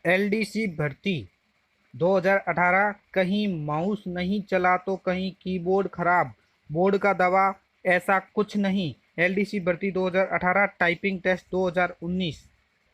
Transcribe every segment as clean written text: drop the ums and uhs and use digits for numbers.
LDC भर्ती 2018, कहीं mouse नहीं चला तो कहीं कीबोर्ड खराब, बोर्ड का दवा ऐसा कुछ नहीं। एलडीसी भर्ती 2018 टाइपिंग टेस्ट 2019।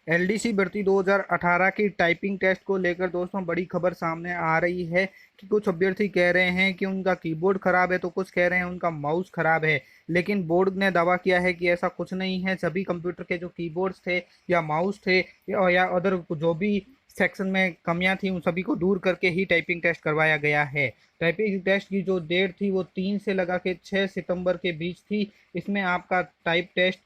एलडीसी भर्ती 2018 की टाइपिंग टेस्ट को लेकर दोस्तों बड़ी खबर सामने आ रही है कि कुछ अभ्यर्थी कह रहे हैं कि उनका कीबोर्ड खराब है तो कुछ कह रहे हैं उनका माउस खराब है। लेकिन बोर्ड ने दावा किया है कि ऐसा कुछ नहीं है। सभी कंप्यूटर के जो कीबोर्ड्स थे या माउस थे या अदर जो भी सेक्शन में कमियां थी उन सभी को दूर करके ही टाइपिंग टेस्ट करवाया गया है। टाइपिंग टेस्ट की जो डेट थी वो 3 से लगा के 6 सितंबर के बीच थी। इसमें आपका टाइप टेस्ट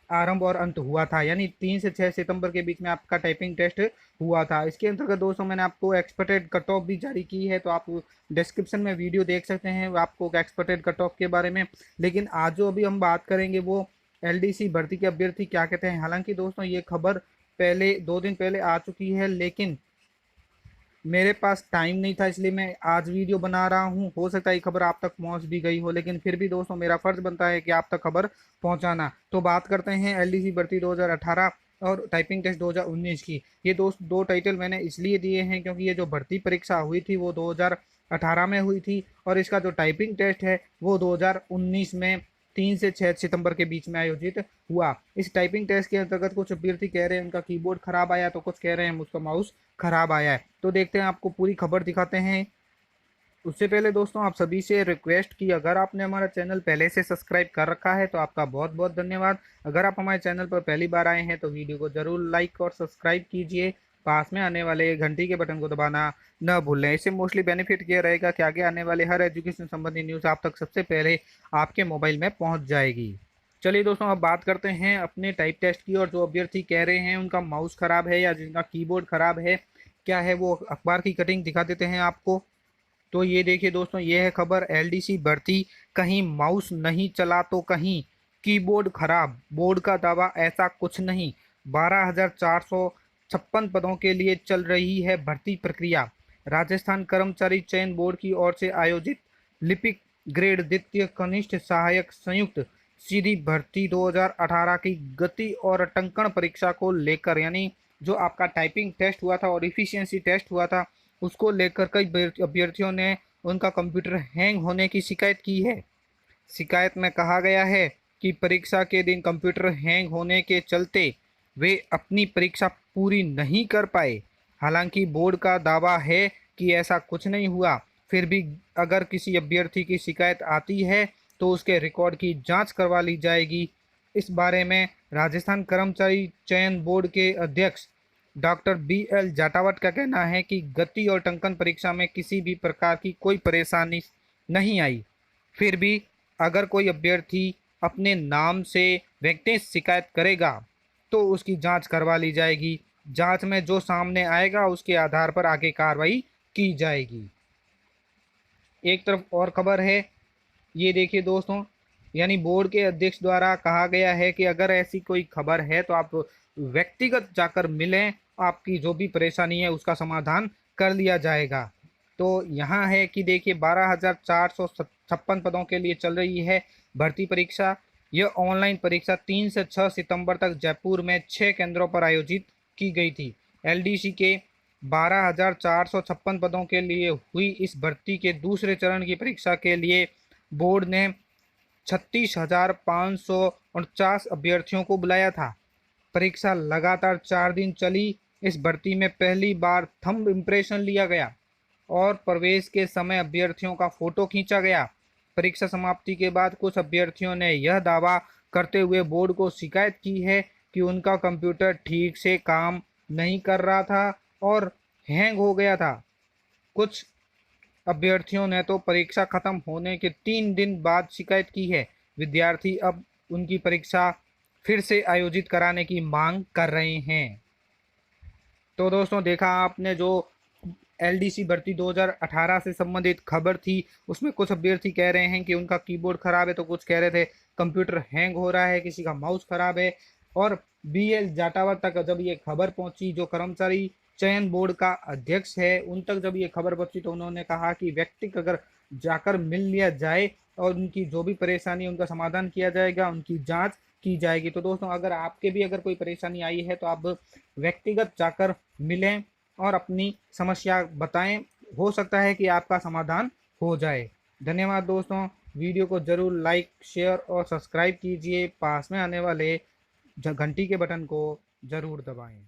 आरंभ और अंत हुआ था, यानी 3 से 6 सितंबर के बीच में आपका टाइपिंग टेस्ट हुआ था। इसके अंतर्गत दोस्तों मैंने आपको एक्सपेक्टेड कट ऑफ भी जारी की है, तो आप डिस्क्रिप्शन में वीडियो देख सकते हैं आपको एक्सपेक्टेड कट ऑफ के बारे में। लेकिन आज जो अभी हम बात करेंगे वो एलडीसी भर्ती के अभ्यर्थी क्या कहते हैं। हालांकि दोस्तों ये खबर पहले 2 दिन पहले आ चुकी है, लेकिन मेरे पास टाइम नहीं था इसलिए मैं आज वीडियो बना रहा हूँ। हो सकता है ये खबर आप तक पहुँच भी गई हो, लेकिन फिर भी दोस्तों मेरा फर्ज बनता है कि आप तक खबर पहुँचाना। तो बात करते हैं एलडीसी भर्ती 2018 और टाइपिंग टेस्ट 2019 की। ये दो टाइटल मैंने इसलिए दिए हैं क्योंकि ये जो भर्ती परीक्षा हुई थी वो 2018 में हुई थी और इसका जो टाइपिंग टेस्ट है वो 2019 में 3 से 6 सितंबर के बीच में आयोजित हुआ। इस टाइपिंग टेस्ट के अंतर्गत कुछ अभ्यर्थी कह रहे हैं उनका कीबोर्ड खराब आया तो कुछ कह रहे हैं उसका माउस खराब आया है। तो देखते हैं, आपको पूरी खबर दिखाते हैं। उससे पहले दोस्तों आप सभी से रिक्वेस्ट की, अगर आपने हमारा चैनल पहले से सब्सक्राइब कर रखा है तो आपका बहुत बहुत धन्यवाद। अगर आप हमारे चैनल पर पहली बार आए हैं तो वीडियो को जरूर लाइक और सब्सक्राइब कीजिए। पास में आने वाले घंटी के बटन को दबाना न भूलें। इससे मोस्टली बेनिफिट ये रहेगा कि आगे आने वाले हर एजुकेशन संबंधी न्यूज़ आप तक सबसे पहले आपके मोबाइल में पहुंच जाएगी। चलिए दोस्तों अब बात करते हैं अपने टाइप टेस्ट की। और जो अभ्यर्थी कह रहे हैं उनका माउस खराब है या जिनका कीबोर्ड खराब है, क्या है वो अखबार की कटिंग दिखा देते हैं आपको। तो ये देखिए दोस्तों, ये है खबर एलडीसी भर्ती, कहीं माउस नहीं चला तो कहीं कीबोर्ड खराब, बोर्ड का दावा ऐसा कुछ नहीं। 12,456 पदों के लिए चल रही है भर्ती प्रक्रिया। राजस्थान कर्मचारी चयन बोर्ड की ओर से आयोजित लिपिक ग्रेड द्वितीय कनिष्ठ सहायक संयुक्त सीधी भर्ती 2018 की गति और टंकण परीक्षा को लेकर, यानी जो आपका टाइपिंग टेस्ट हुआ था और इफिशियंसी टेस्ट हुआ था उसको लेकर कई अभ्यर्थियों ने उनका कंप्यूटर हैंग होने की शिकायत की है। शिकायत में कहा गया है कि परीक्षा के दिन कंप्यूटर हैंग होने के चलते वे अपनी परीक्षा पूरी नहीं कर पाए। हालांकि बोर्ड का दावा है कि ऐसा कुछ नहीं हुआ, फिर भी अगर किसी अभ्यर्थी की शिकायत आती है तो उसके रिकॉर्ड की जांच करवा ली जाएगी। इस बारे में राजस्थान कर्मचारी चयन बोर्ड के अध्यक्ष डॉक्टर बी.एल. जाटावत का कहना है कि गति और टंकन परीक्षा में किसी भी प्रकार की कोई परेशानी नहीं आई। फिर भी अगर कोई अभ्यर्थी अपने नाम से व्यक्तिगत शिकायत करेगा तो उसकी जांच करवा ली जाएगी। जांच में जो सामने आएगा उसके आधार पर आगे कार्रवाई की जाएगी। एक तरफ और खबर है, ये देखिए दोस्तों, यानी बोर्ड के अध्यक्ष द्वारा कहा गया है कि अगर ऐसी कोई खबर है तो आप व्यक्तिगत जाकर मिलें, आपकी जो भी परेशानी है उसका समाधान कर लिया जाएगा। तो यहाँ है कि देखिए 12,456 पदों के लिए चल रही है भर्ती परीक्षा। यह ऑनलाइन परीक्षा 3 से 6 सितंबर तक जयपुर में 6 केंद्रों पर आयोजित की गई थी। एलडीसी के 12,456 पदों के लिए हुई इस भर्ती के दूसरे चरण की परीक्षा के लिए बोर्ड ने 36,549 अभ्यर्थियों को बुलाया था। परीक्षा लगातार 4 दिन चली। इस भर्ती में पहली बार थंब इम्प्रेशन लिया गया और प्रवेश के समय अभ्यर्थियों का फोटो खींचा गया। परीक्षा समाप्ति के बाद कुछ अभ्यर्थियों ने यह दावा करते हुए बोर्ड को शिकायत की है कि उनका कंप्यूटर ठीक से काम नहीं कर रहा था और हैंग हो गया था। कुछ अभ्यर्थियों ने तो परीक्षा खत्म होने के 3 दिन बाद शिकायत की है। विद्यार्थी अब उनकी परीक्षा फिर से आयोजित कराने की मांग कर रहे हैं। तो दोस्तों देखा आपने, जो एलडीसी भर्ती 2018 से संबंधित खबर थी उसमें कुछ अभ्यर्थी कह रहे हैं कि उनका कीबोर्ड खराब है तो कुछ कह रहे थे कंप्यूटर हैंग हो रहा है, किसी का माउस खराब है। और बी.एल. जाटावत तक जब ये खबर पहुंची, जो कर्मचारी चयन बोर्ड का अध्यक्ष है, उन तक जब ये खबर पहुंची तो उन्होंने कहा कि व्यक्ति अगर जाकर मिल लिया जाए और उनकी जो भी परेशानी है उनका समाधान किया जाएगा, उनकी जांच की जाएगी। तो दोस्तों अगर आपके भी अगर कोई परेशानी आई है तो आप व्यक्तिगत जाकर मिलें और अपनी समस्या बताएं, हो सकता है कि आपका समाधान हो जाए। धन्यवाद दोस्तों, वीडियो को ज़रूर लाइक शेयर और सब्सक्राइब कीजिए, पास में आने वाले घंटी के बटन को ज़रूर दबाएं।